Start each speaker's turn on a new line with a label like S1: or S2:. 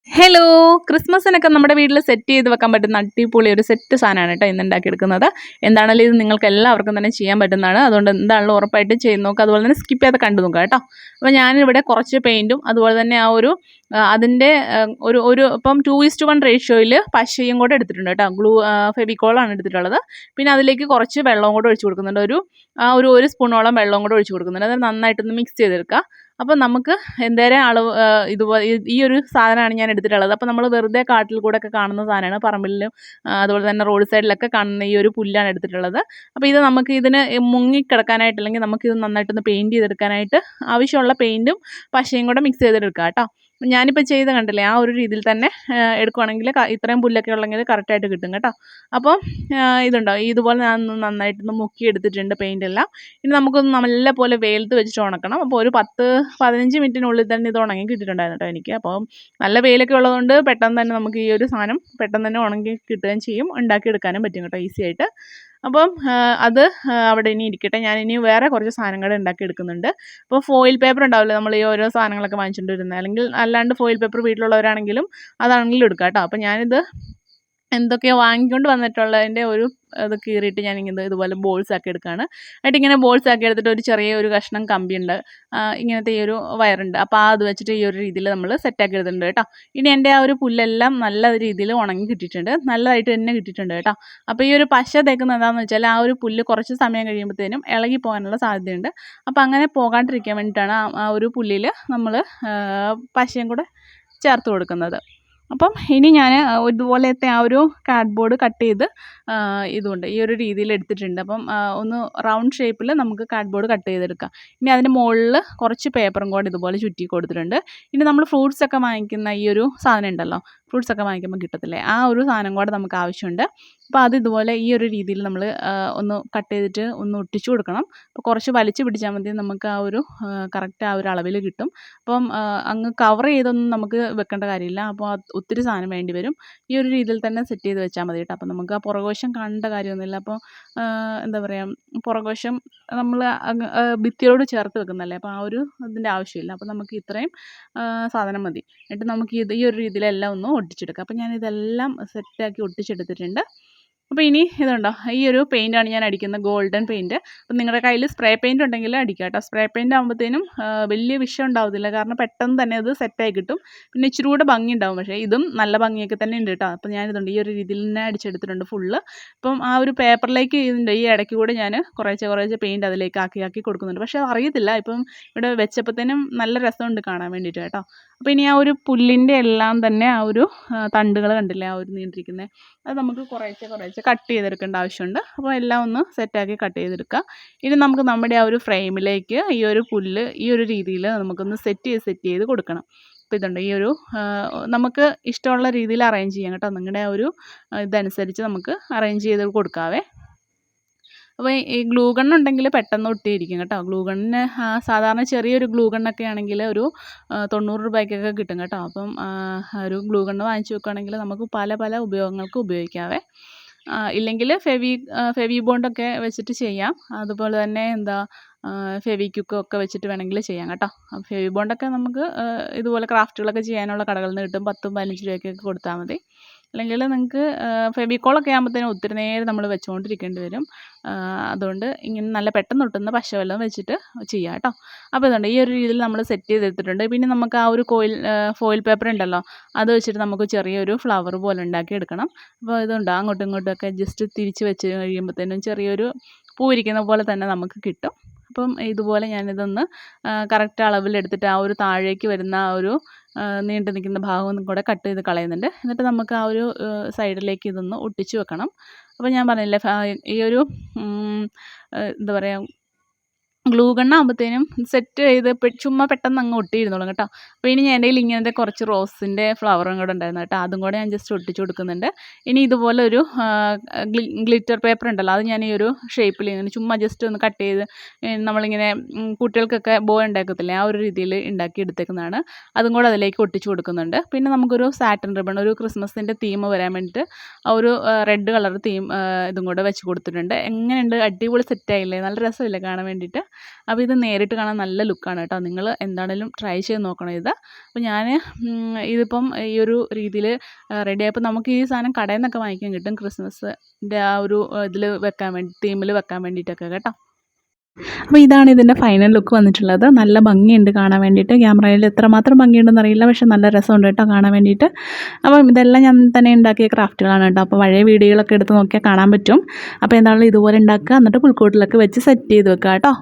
S1: Hello! ക്രിസ്മസിനൊക്കെ നമ്മുടെ വീട്ടിൽ set ചെയ്ത് വെക്കാൻ പറ്റുന്ന അടിപൊളി ഒരു സെറ്റ് സാധനമാണ് കേട്ടോ ഇന്ന് ഉണ്ടാക്കിയെടുക്കുന്നത്. എന്താണെങ്കിലും ഇത് നിങ്ങൾക്ക് എല്ലാവർക്കും തന്നെ ചെയ്യാൻ പറ്റുന്നതാണ്. അതുകൊണ്ട് എന്താണെങ്കിലും ഉറപ്പായിട്ടും ചെയ്ത് നോക്കുക. അതുപോലെ തന്നെ സ്കിപ്പ് ചെയ്യാതെ കണ്ടു നോക്കുക കേട്ടോ. അപ്പോൾ ഞാനിവിടെ കുറച്ച് പെയിൻറ്റും അതുപോലെ തന്നെ ആ ഒരു അതിൻ്റെ ഒരു ഒരു ഇപ്പം 2:1 റേഷ്യോയിൽ പശയും കൂടെ എടുത്തിട്ടുണ്ട് കേട്ടോ. ഫെവിക്കോളാണ് എടുത്തിട്ടുള്ളത്. പിന്നെ അതിലേക്ക് കുറച്ച് വെള്ളവും കൂടെ ഒഴിച്ച് കൊടുക്കുന്നുണ്ട്. ഒരു സ്പൂണോളം വെള്ളവും കൂടെ ഒഴിച്ച് കൊടുക്കുന്നുണ്ട്. അത് നന്നായിട്ടൊന്ന് മിക്സ് ചെയ്തെടുക്കുക. അപ്പോൾ നമുക്ക് എന്തേരം അളവ് ഇതുപോലെ ഈ ഒരു സാധനമാണ് ഞാൻ എടുത്തിട്ടുള്ളത്. അപ്പോൾ നമ്മൾ വെറുതെ കാട്ടിൽ കൂടെ ഒക്കെ കാണുന്ന സാധനമാണ്. പറമ്പിലും അതുപോലെ തന്നെ റോഡ് സൈഡിലൊക്കെ കാണുന്ന ഈ ഒരു പുല്ലാണ് എടുത്തിട്ടുള്ളത്. അപ്പോൾ ഇത് നമുക്ക് ഇതിന് മുങ്ങിക്കിടക്കാനായിട്ട് അല്ലെങ്കിൽ നമുക്കിത് നന്നായിട്ടൊന്ന് പെയിൻറ്റ് ചെയ്തെടുക്കാനായിട്ട് ആവശ്യമുള്ള പെയിൻറ്റും പശയും കൂടെ മിക്സ് ചെയ്തെടുക്കുക കേട്ടോ. ഞാനിപ്പോൾ ചെയ്ത് കണ്ടില്ലേ ആ ഒരു രീതിയിൽ തന്നെ എടുക്കുവാണെങ്കിൽ ഇത്രയും പുല്ലൊക്കെ ഉള്ളെങ്കിൽ കറക്റ്റായിട്ട് കിട്ടും കേട്ടോ. അപ്പോൾ ഇതുണ്ടോ ഇതുപോലെ ഞാൻ നന്നായിട്ടൊന്ന് മുക്കി എടുത്തിട്ടുണ്ട് പെയിൻ്റെല്ലാം. ഇനി നമുക്കൊന്ന് നല്ലപോലെ വെയിലത്ത് വെച്ചിട്ട് ഉണക്കണം. അപ്പോൾ ഒരു 10-15 മിനിറ്റിനുള്ളിൽ തന്നെ ഇത് ഉണങ്ങി കിട്ടിയിട്ടുണ്ടായിരുന്നു കേട്ടോ എനിക്ക്. അപ്പോൾ നല്ല വെയിലൊക്കെ ഉള്ളതുകൊണ്ട് പെട്ടെന്ന് തന്നെ നമുക്ക് ഈ ഒരു സാധനം പെട്ടെന്ന് തന്നെ ഉണങ്ങി കിട്ടുകയും ചെയ്യും, ഉണ്ടാക്കിയെടുക്കാനും പറ്റും കേട്ടോ ഈസി ആയിട്ട്. അപ്പം അത് അവിടെ ഇനി ഇരിക്കട്ടെ. ഞാനിനി വേറെ കുറച്ച് സാധനങ്ങൾ ഉണ്ടാക്കിയെടുക്കുന്നുണ്ട്. അപ്പോൾ ഫോയിൽ പേപ്പർ ഉണ്ടാവില്ലേ നമ്മൾ ഈ ഓരോ സാധനങ്ങളൊക്കെ വാങ്ങിച്ചുകൊണ്ട് വരുന്നത്, അല്ലെങ്കിൽ അല്ലാണ്ട് ഫോയിൽ പേപ്പർ വീട്ടിലുള്ളവരാണെങ്കിലും അതാണെങ്കിലും എടുക്കാം കേട്ടോ. അപ്പോൾ ഞാനിത് എന്തൊക്കെയോ വാങ്ങിക്കൊണ്ട് വന്നിട്ടുള്ളതിൻ്റെ ഒരു ഇത് കീറിയിട്ട് ഞാനിങ്ങനെ ഇതുപോലെ ബോൾസ് ആക്കി എടുക്കുകയാണ്. എന്നിട്ട് ഇങ്ങനെ ബോൾസ് ആക്കി എടുത്തിട്ട് ഒരു ചെറിയ ഒരു കഷ്ണം കമ്പിയുണ്ട്, ഇങ്ങനത്തെ ഈ ഒരു വയറുണ്ട്. അപ്പോൾ അത് വെച്ചിട്ട് ഈ ഒരു രീതിയിൽ നമ്മൾ സെറ്റാക്കി എടുത്തിട്ടുണ്ട് കേട്ടോ. ഇനി എൻ്റെ ആ ഒരു പുല്ലെല്ലാം നല്ല രീതിയിൽ ഉണങ്ങി കിട്ടിയിട്ടുണ്ട്, നല്ലതായിട്ട് തന്നെ കിട്ടിയിട്ടുണ്ട് കേട്ടോ. അപ്പോൾ ഈ ഒരു പശ തേക്കുന്നത് എന്താണെന്ന് വെച്ചാൽ ആ ഒരു പുല്ല് കുറച്ച് സമയം കഴിയുമ്പോഴത്തേനും ഇളകി പോകാനുള്ള സാധ്യതയുണ്ട്. അപ്പോൾ അങ്ങനെ പോകാണ്ടിരിക്കാൻ വേണ്ടിയിട്ടാണ് ആ ഒരു പുല്ലിൽ നമ്മൾ പശയും കൂടെ ചേർത്ത് കൊടുക്കുന്നത്. അപ്പം ഇനി ഞാൻ ഇതുപോലത്തെ ആ ഒരു കാർഡ്ബോർഡ് കട്ട് ചെയ്ത് ഇതുകൊണ്ട് ഈ ഒരു രീതിയിൽ എടുത്തിട്ടുണ്ട്. അപ്പം ഒന്ന് റൗണ്ട് ഷേപ്പിൽ നമുക്ക് കാർഡ്ബോർഡ് കട്ട് ചെയ്തെടുക്കാം. ഇനി അതിൻ്റെ മുകളിൽ കുറച്ച് പേപ്പറും കൂടെ ഇതുപോലെ ചുറ്റി കൊടുത്തിട്ടുണ്ട്. ഇനി നമ്മൾ ഫ്രൂട്ട്സൊക്കെ വാങ്ങിക്കുന്ന ഈ ഒരു സാധനം ഉണ്ടല്ലോ, ഫ്രൂട്ട്സൊക്കെ വാങ്ങിക്കുമ്പോൾ കിട്ടത്തില്ലേ, ആ ഒരു സാധനം കൂടെ നമുക്ക് ആവശ്യമുണ്ട്. അപ്പോൾ അത് ഇതുപോലെ ഈ ഒരു രീതിയിൽ നമ്മൾ ഒന്ന് കട്ട് ചെയ്തിട്ട് ഒന്ന് ഒട്ടിച്ചു കൊടുക്കണം. അപ്പോൾ കുറച്ച് വലിച്ച് പിടിച്ചാൽ മതി, നമുക്ക് ആ ഒരു കറക്റ്റ് ആ ഒരു അളവിൽ കിട്ടും. അപ്പം അങ്ങ് കവർ ചെയ്തൊന്നും നമുക്ക് വെക്കേണ്ട കാര്യമില്ല. അപ്പോൾ ഒത്തിരി സാധനം വേണ്ടി വരും. ഈ ഒരു രീതിയിൽ തന്നെ സെറ്റ് ചെയ്ത് വെച്ചാൽ മതി കേട്ടോ. അപ്പോൾ നമുക്ക് ആ പുറകുവശം കാണേണ്ട കാര്യമൊന്നുമില്ല. അപ്പോൾ എന്താ പറയുക, പുറകുവശം നമ്മൾ ഭിത്തിയോട് ചേർത്ത് വെക്കുന്നതല്ലേ, അപ്പോൾ ആ ഒരു ഇതിൻ്റെ ആവശ്യമില്ല. അപ്പോൾ നമുക്ക് ഇത്രയും സാധനം മതി. എന്നിട്ട് നമുക്ക് ഈ ഒരു രീതിയിലെല്ലാം ഒന്ന് ഒട്ടിച്ചെടുക്കാം. അപ്പോൾ ഞാനിതെല്ലാം സെറ്റാക്കി ഒട്ടിച്ചെടുത്തിട്ടുണ്ട്. അപ്പോൾ ഇനി ഇതുണ്ടോ ഈ ഒരു പെയിൻ്റാണ് ഞാൻ അടിക്കുന്നത്, ഗോൾഡൻ പെയിൻറ്റ്. അപ്പം നിങ്ങളുടെ കയ്യിൽ സ്പ്രേ പെയിൻറ്റ് ഉണ്ടെങ്കിൽ അടിക്കുക കേട്ടോ. സ്പ്രേ പെയിൻറ്റ് ആകുമ്പോഴത്തേനും വലിയ വിഷയം ഉണ്ടാവത്തില്ല, കാരണം പെട്ടെന്ന് തന്നെ അത് സെറ്റായി കിട്ടും. പിന്നെ ഇച്ചിരി കൂടെ ഭംഗി ഉണ്ടാവും. പക്ഷേ ഇതും നല്ല ഭംഗിയൊക്കെ തന്നെ ഉണ്ട് കേട്ടോ. അപ്പോൾ ഞാനിതുണ്ട് ഈ ഒരു രീതിയിൽ തന്നെ അടിച്ചെടുത്തിട്ടുണ്ട് ഫുള്ള്. അപ്പം ആ ഒരു പേപ്പറിലേക്ക് ഇതിൻ്റെ ഈ ഇടയ്ക്ക് കൂടെ ഞാൻ കുറേശ്ശെ പെയിൻറ്റ് അതിലേക്ക് ആക്കി കൊടുക്കുന്നുണ്ട്. പക്ഷേ അറിയത്തില്ല, ഇപ്പം ഇവിടെ വെച്ചപ്പോഴത്തേനും നല്ല രസമുണ്ട് കാണാൻ വേണ്ടിയിട്ട് കേട്ടോ. അപ്പോൾ ഇനി ആ ഒരു പുല്ലിൻ്റെ എല്ലാം തന്നെ ആ ഒരു തണ്ടുകൾ കണ്ടില്ലേ, ആ ഒരു നീണ്ടിരിക്കുന്നത്, അത് നമുക്ക് കുറേശ്ശെ കട്ട് ചെയ്തെടുക്കേണ്ട ആവശ്യമുണ്ട്. അപ്പോൾ എല്ലാം ഒന്ന് സെറ്റാക്കി കട്ട് ചെയ്തെടുക്കുക. ഇനി നമുക്ക് നമ്മുടെ ആ ഒരു ഫ്രെയിമിലേക്ക് ഈ ഒരു പുല്ല് ഈ ഒരു രീതിയിൽ നമുക്കൊന്ന് സെറ്റ് ചെയ്ത് കൊടുക്കണം. അപ്പോൾ ഇതുണ്ട് ഈ ഒരു നമുക്ക് ഇഷ്ടമുള്ള രീതിയിൽ അറേഞ്ച് ചെയ്യാം കേട്ടോ. നിങ്ങളുടെ ആ ഒരു ഇതനുസരിച്ച് നമുക്ക് അറേഞ്ച് ചെയ്ത് കൊടുക്കാവേ. അപ്പോൾ ഈ ഗ്ലൂ ഗണ്ണുണ്ടെങ്കിൽ പെട്ടെന്ന് ഒട്ടിയിരിക്കും കേട്ടോ. ഗ്ലൂ ഗണ്ണിന് സാധാരണ ചെറിയൊരു ഗ്ലൂ ഗണ്ണൊക്കെ ആണെങ്കിൽ ഒരു 90 രൂപയ്ക്കൊക്കെ കിട്ടും കേട്ടോ. അപ്പം ഒരു ഗ്ലൂ ഗണ്ണ് വാങ്ങിച്ച് വെക്കുകയാണെങ്കിൽ നമുക്ക് പല ഉപയോഗങ്ങൾക്ക് ഉപയോഗിക്കാവേ. ഇല്ലെങ്കിൽ ഫെവി ബോണ്ടൊക്കെ വെച്ചിട്ട് ചെയ്യാം. അതുപോലെ തന്നെ ഫെവിക്വിക്കൊക്കെ വെച്ചിട്ട് വേണമെങ്കിൽ ചെയ്യാം കേട്ടോ. ഫെവി ബോണ്ടൊക്കെ നമുക്ക് ഇതുപോലെ ക്രാഫ്റ്റുകളൊക്കെ ചെയ്യാനുള്ള കടകളിൽ നിന്ന് കിട്ടും. 10-15 രൂപയ്ക്കൊക്കെ കൊടുത്താൽ മതി. അല്ലെങ്കിൽ നിങ്ങൾക്ക് ഫെവിക്കോളൊക്കെ ആകുമ്പോഴത്തേനും ഒത്തിരി നേരം നമ്മൾ വെച്ചുകൊണ്ടിരിക്കേണ്ടി വരും. അതുകൊണ്ട് ഇങ്ങനെ നല്ല പെട്ടെന്ന് ഒട്ടുന്ന പശ വല്ലതും വെച്ചിട്ട് ചെയ്യാം കേട്ടോ. അപ്പോൾ ഇതുണ്ട് ഈ ഒരു രീതിയിൽ നമ്മൾ സെറ്റ് ചെയ്തെടുത്തിട്ടുണ്ട്. പിന്നെ നമുക്ക് ആ ഒരു ഫോയിൽ പേപ്പർ ഉണ്ടല്ലോ, അത് വെച്ചിട്ട് നമുക്ക് ചെറിയൊരു ഫ്ലവർ പോലെ ഉണ്ടാക്കി എടുക്കണം. അപ്പോൾ ഇതുണ്ട് അങ്ങോട്ടും ഇങ്ങോട്ടുമൊക്കെ ജസ്റ്റ് തിരിച്ച് വെച്ച് കഴിയുമ്പോഴത്തേനും ചെറിയൊരു പൂ ഇരിക്കുന്ന പോലെ തന്നെ നമുക്ക് കിട്ടും. അപ്പം ഇതുപോലെ ഞാനിതൊന്ന് കറക്റ്റ് അളവിലെടുത്തിട്ട് ആ ഒരു താഴേക്ക് വരുന്ന ആ ഒരു നീണ്ടു നിൽക്കുന്ന ഭാഗം കൂടെ കട്ട് ചെയ്ത് കളയുന്നുണ്ട്. എന്നിട്ട് നമുക്ക് ആ ഒരു സൈഡിലേക്ക് ഇതൊന്ന് ഒട്ടിച്ച് വെക്കണം. അപ്പോൾ ഞാൻ പറഞ്ഞില്ലേ, ഈ ഒരു എന്താ പറയുക, ഗ്ലൂ ഗണ്ണാകുമ്പോഴത്തേനും സെറ്റ് ചെയ്ത് ചുമ്മാ പെട്ടെന്ന് അങ്ങ് ഒട്ടിയിരുന്നോളും കേട്ടോ. അപ്പോൾ ഇനി എൻ്റെ കയ്യിൽ ഇങ്ങനത്തെ കുറച്ച് റോസിൻ്റെ ഫ്ലവറും കൂടെ ഉണ്ടായിരുന്നു കേട്ടോ. അതും കൂടെ ഞാൻ ജസ്റ്റ് ഒട്ടിച്ച് കൊടുക്കുന്നുണ്ട്. ഇനി ഇതുപോലെ ഒരു ഗ്ലിറ്റർ പേപ്പർ ഉണ്ടല്ലോ, അത് ഞാൻ ഈ ഒരു ഷേപ്പിൽ ഇങ്ങനെ ചുമ്മാ ജസ്റ്റ് ഒന്ന് കട്ട് ചെയ്ത് നമ്മളിങ്ങനെ കുട്ടികൾക്കൊക്കെ ബോ ഉണ്ടാക്കത്തില്ലേ, ആ ഒരു രീതിയിൽ ഉണ്ടാക്കി എടുത്തേക്കുന്നതാണ്. അതും കൂടെ അതിലേക്ക് ഒട്ടിച്ച് കൊടുക്കുന്നുണ്ട്. പിന്നെ നമുക്കൊരു സാറ്റിൻ റിബൺ, ഒരു ക്രിസ്മസിൻ്റെ തീം വരാൻ വേണ്ടിയിട്ട് ആ ഒരു റെഡ് കളർ തീം ഇതും കൂടെ വെച്ച് കൊടുത്തിട്ടുണ്ട്. എങ്ങനെയുണ്ട്, അടിപൊളി സെറ്റായില്ലേ, നല്ല രസമില്ലേ കാണാൻ വേണ്ടിയിട്ട്. അപ്പോൾ ഇത് നേരിട്ട് കാണാൻ നല്ല ലുക്കാണ് കേട്ടോ. നിങ്ങൾ എന്താണേലും ട്രൈ ചെയ്ത് നോക്കണം ഇത്. അപ്പോൾ ഞാൻ ഇതിപ്പം ഈ ഒരു രീതിയിൽ റെഡിയായപ്പോൾ നമുക്ക് ഈ സാധനം കടയിൽ നിന്നൊക്കെ വാങ്ങിക്കാൻ കിട്ടും, ക്രിസ്മസിൻ്റെ ആ ഒരു ഇതിൽ വെക്കാൻ വേണ്ടി, തീമിൽ വെക്കാൻ വേണ്ടിയിട്ടൊക്കെ കേട്ടോ. അപ്പോൾ ഇതാണ് ഇതിൻ്റെ ഫൈനൽ ലുക്ക് വന്നിട്ടുള്ളത്. നല്ല ഭംഗിയുണ്ട് കാണാൻ വേണ്ടിയിട്ട്. ക്യാമറയിൽ എത്രമാത്രം ഭംഗിയുണ്ടെന്ന് അറിയില്ല, പക്ഷേ നല്ല രസമുണ്ട് കേട്ടോ കാണാൻ വേണ്ടിയിട്ട്. അപ്പം ഇതെല്ലാം ഞാൻ തന്നെ ഉണ്ടാക്കിയ ക്രാഫ്റ്റുകളാണ് കേട്ടോ. അപ്പോൾ പഴയ വീഡിയോകളൊക്കെ എടുത്ത് നോക്കിയാൽ കാണാൻ പറ്റും. അപ്പോൾ എന്താണെങ്കിലും ഇതുപോലെ ഉണ്ടാക്കുക, എന്നിട്ട് പുൽക്കൂട്ടിലൊക്കെ വെച്ച് സെറ്റ് ചെയ്ത് വെക്കുക കേട്ടോ.